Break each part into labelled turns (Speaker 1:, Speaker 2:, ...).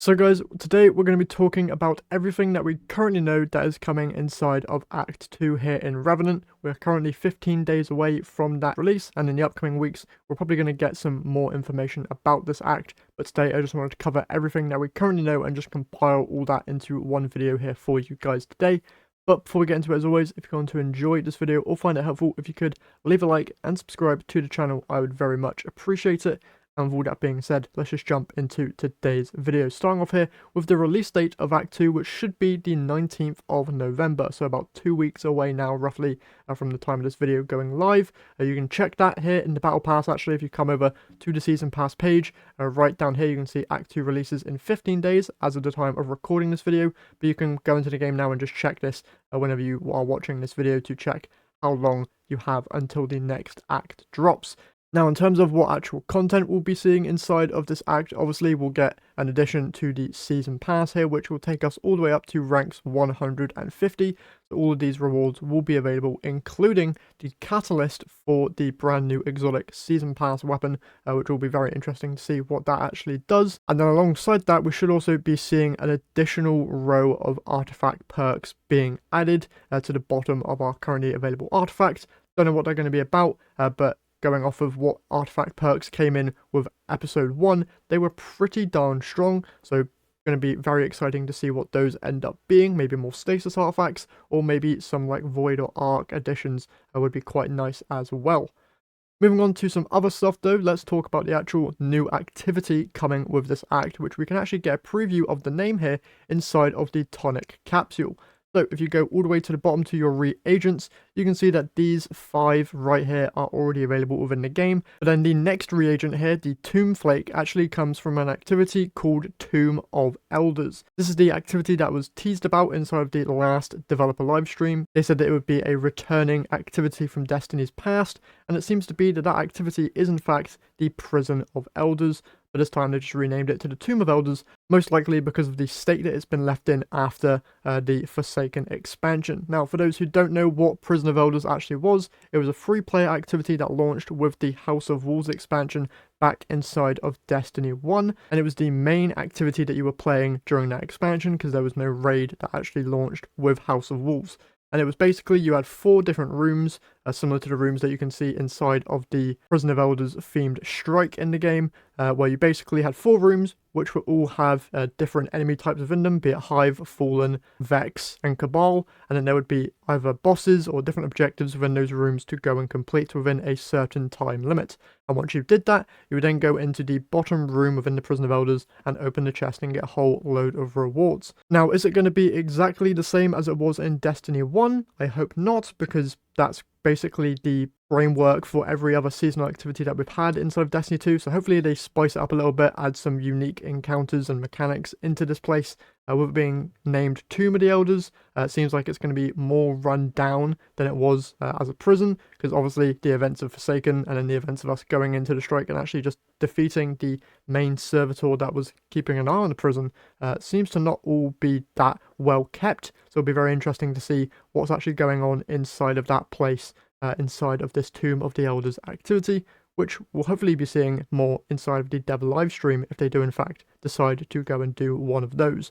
Speaker 1: So guys, today we're going to be talking about everything that we currently know that is coming inside of Act 2 here in Revenant. We're currently 15 days away from that release, and in the upcoming weeks we're probably going to get some more information about this act, but today I just wanted to cover everything that we currently know and just compile all that into one video here for you guys today. But before we get into it, as always, if you're going to enjoy this video or find it helpful, if you could leave a like and subscribe to the channel, I would very much appreciate it. And with all that being said, let's just jump into today's video. Starting off here with the release date of Act 2, which should be the 19th of November. So about 2 weeks away now, roughly, from the time of this video going live. You can check that here in the Battle Pass, actually, if you come over to the Season Pass page. Right down here, you can see Act 2 releases in 15 days as of the time of recording this video. But you can go into the game now and just check this whenever you are watching this video to check how long you have until the next act drops. Now, in terms of what actual content we'll be seeing inside of this act, obviously we'll get an addition to the Season Pass here, which will take us all the way up to ranks 150. So all of these rewards will be available, including the catalyst for the brand new exotic Season Pass weapon, which will be very interesting to see what that actually does. And then alongside that, we should also be seeing an additional row of artifact perks being added to the bottom of our currently available artifacts. Don't know what they're going to be about, but going off of what artifact perks came in with episode 1, they were pretty darn strong, so going to be very exciting to see what those end up being. Maybe more stasis artifacts, or maybe some like void or arc additions would be quite nice as well. Moving on to some other stuff though, let's talk about the actual new activity coming with this act, which we can actually get a preview of the name here inside of the tonic capsule. So if you go all the way to the bottom to your reagents, you can see that these 5 right here are already available within the game. But then the next reagent here, the Tomb Flake, actually comes from an activity called Tomb of Elders. This is the activity that was teased about inside of the last developer livestream. They said that it would be a returning activity from Destiny's past, and it seems to be that that activity is in fact the Prison of Elders. But this time they just renamed it to the Tomb of Elders, most likely because of the state that it's been left in after the Forsaken expansion. Now, for those who don't know what Prison of Elders actually was, it was a free-player activity that launched with the House of Wolves expansion back inside of Destiny 1, and it was the main activity that you were playing during that expansion because there was no raid that actually launched with House of Wolves. And it was basically, you had 4 different rooms, similar to the rooms that you can see inside of the Prison of Elders themed strike in the game, where you basically had 4 rooms, which would all have different enemy types within them, be it Hive, Fallen, Vex, and Cabal, and then there would be either bosses or different objectives within those rooms to go and complete within a certain time limit. And once you did that, you would then go into the bottom room within the Prison of Elders and open the chest and get a whole load of rewards. Now, is it going to be exactly the same as it was in Destiny 1? I hope not, because that's basically the framework for every other seasonal activity that we've had inside of Destiny 2, so hopefully they spice it up a little bit, add some unique encounters and mechanics into this place. With it being named Tomb of the Elders, it seems like it's going to be more run down than it was as a prison, because obviously the events of Forsaken and then the events of us going into the strike and actually just defeating the main servitor that was keeping an eye on the prison seems to not all be that well kept, so it'll be very interesting to see what's actually going on inside of that place, inside of this Tomb of the Elders activity, which we'll hopefully be seeing more inside of the dev livestream if they do in fact decide to go and do one of those.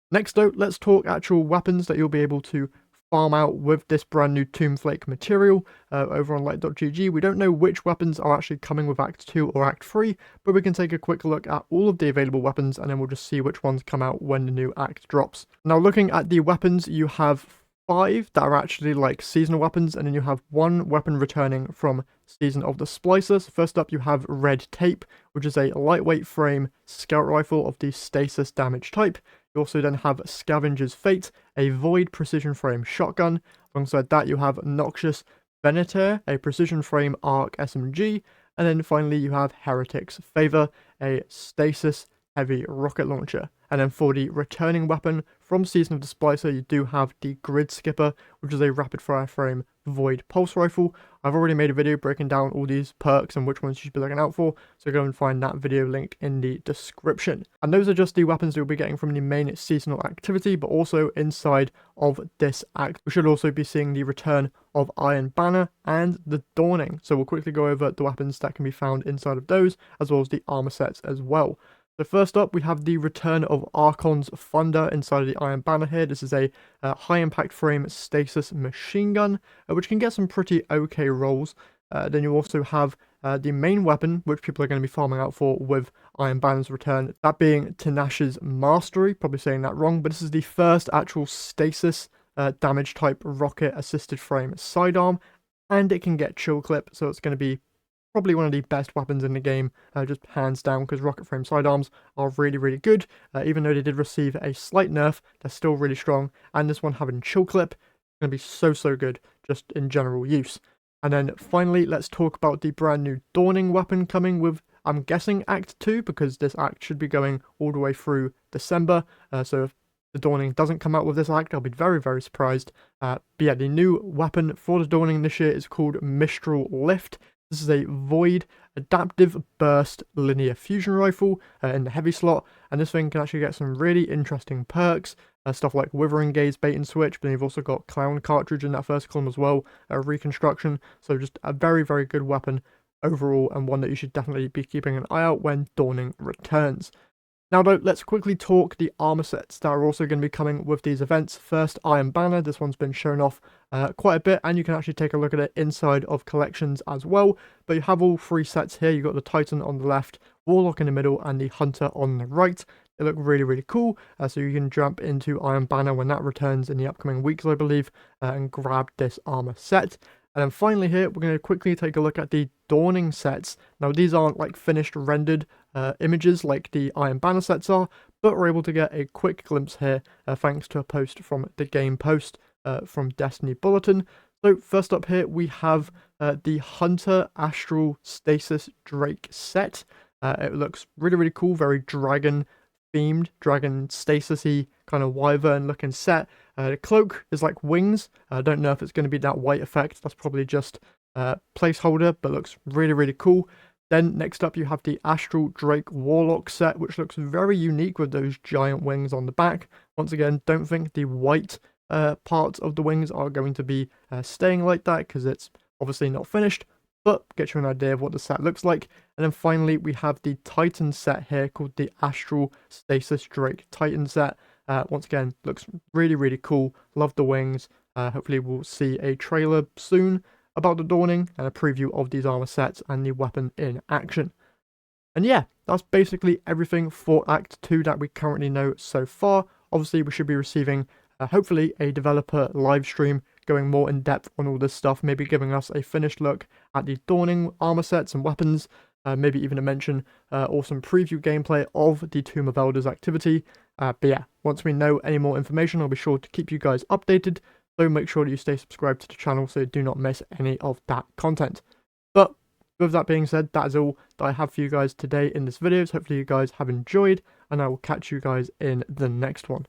Speaker 1: Next though, let's talk actual weapons that you'll be able to farm out with this brand new Tomb Flake material over on light.gg. We don't know which weapons are actually coming with Act 2 or Act 3, but we can take a quick look at all of the available weapons and then we'll just see which ones come out when the new act drops. Now, looking at the weapons, you have 5 that are actually like seasonal weapons, and then you have 1 weapon returning from Season of the Splicer. So first up you have Red Tape, which is a lightweight frame scout rifle of the stasis damage type. You also then have Scavenger's Fate, a void precision frame shotgun. Alongside that you have Noxious Venator, a precision frame arc SMG. And then finally you have Heretic's Favor, a stasis heavy rocket launcher. And then for the returning weapon from Season of the Splicer, you do have the Grid Skipper, which is a rapid fire frame void pulse rifle. I've already made a video breaking down all these perks and which ones you should be looking out for, so go and find that video linked in the description. And those are just the weapons you'll be getting from the main seasonal activity, but also inside of this act we should also be seeing the return of Iron Banner and the Dawning. So we'll quickly go over the weapons that can be found inside of those, as well as the armor sets as well. So first up, we have the return of Archon's Thunder inside of the Iron Banner here. This is a high impact frame stasis machine gun, which can get some pretty okay rolls. Then you also have the main weapon, which people are going to be farming out for with Iron Banner's return, that being Tinash's Mastery, probably saying that wrong, but this is the first actual stasis damage type rocket assisted frame sidearm, and it can get chill clip, so it's going to be probably one of the best weapons in the game, just hands down, because rocket frame sidearms are really, really good. Even though they did receive a slight nerf, they're still really strong, and this one having chill clip is going to be so good, just in general use. And then finally, let's talk about the brand new Dawning weapon coming with, I'm guessing, Act 2, because this Act should be going all the way through December, so if the Dawning doesn't come out with this Act, I'll be very surprised. But yeah, the new weapon for the Dawning this year is called Mistral Lift. This is a Void Adaptive Burst Linear Fusion Rifle in the heavy slot, and this thing can actually get some really interesting perks, stuff like Withering Gaze Bait and Switch, but then you've also got Clown Cartridge in that first column as well, Reconstruction, so just a very good weapon overall, and one that you should definitely be keeping an eye out when Dawning returns. Now though, let's quickly talk the armor sets that are also going to be coming with these events. First, Iron Banner. This one's been shown off quite a bit, and you can actually take a look at it inside of collections as well. But you have all three sets here. You've got the Titan on the left, Warlock in the middle, and the Hunter on the right. They look really cool, so you can jump into Iron Banner when that returns in the upcoming weeks, I believe, and grab this armor set. And then finally here, we're going to quickly take a look at the Dawning sets. Now these aren't like finished rendered images like the Iron Banner sets are, but we're able to get a quick glimpse here thanks to a post from the game post from Destiny Bulletin. So first up here, we have the Hunter Astral Stasis Drake set. It looks really cool, very dragon themed, dragon stasis-y kind of wyvern looking set. The cloak is like wings. I don't know if it's going to be that white effect. That's probably just placeholder, but looks really cool. Then next up you have the Astral Drake Warlock set, which looks very unique with those giant wings on the back. Once again, don't think the white parts of the wings are going to be staying like that, because it's obviously not finished, but get you an idea of what the set looks like. And then finally we have the Titan set here called the Astral Stasis Drake Titan set. Once again, looks really cool. Love the wings. Hopefully we'll see a trailer soon about the Dawning and a preview of these armor sets and the weapon in action. And yeah, that's basically everything for Act 2 that we currently know so far. Obviously we should be receiving hopefully a developer live stream going more in depth on all this stuff, maybe giving us a finished look at the Dawning armor sets and weapons, maybe even a mention or some preview gameplay of the Tomb of Elders activity. But yeah, once we know any more information, I'll be sure to keep you guys updated. So make sure that you stay subscribed to the channel so you do not miss any of that content. But with that being said, that is all that I have for you guys today in this video. So hopefully you guys have enjoyed, and I will catch you guys in the next one.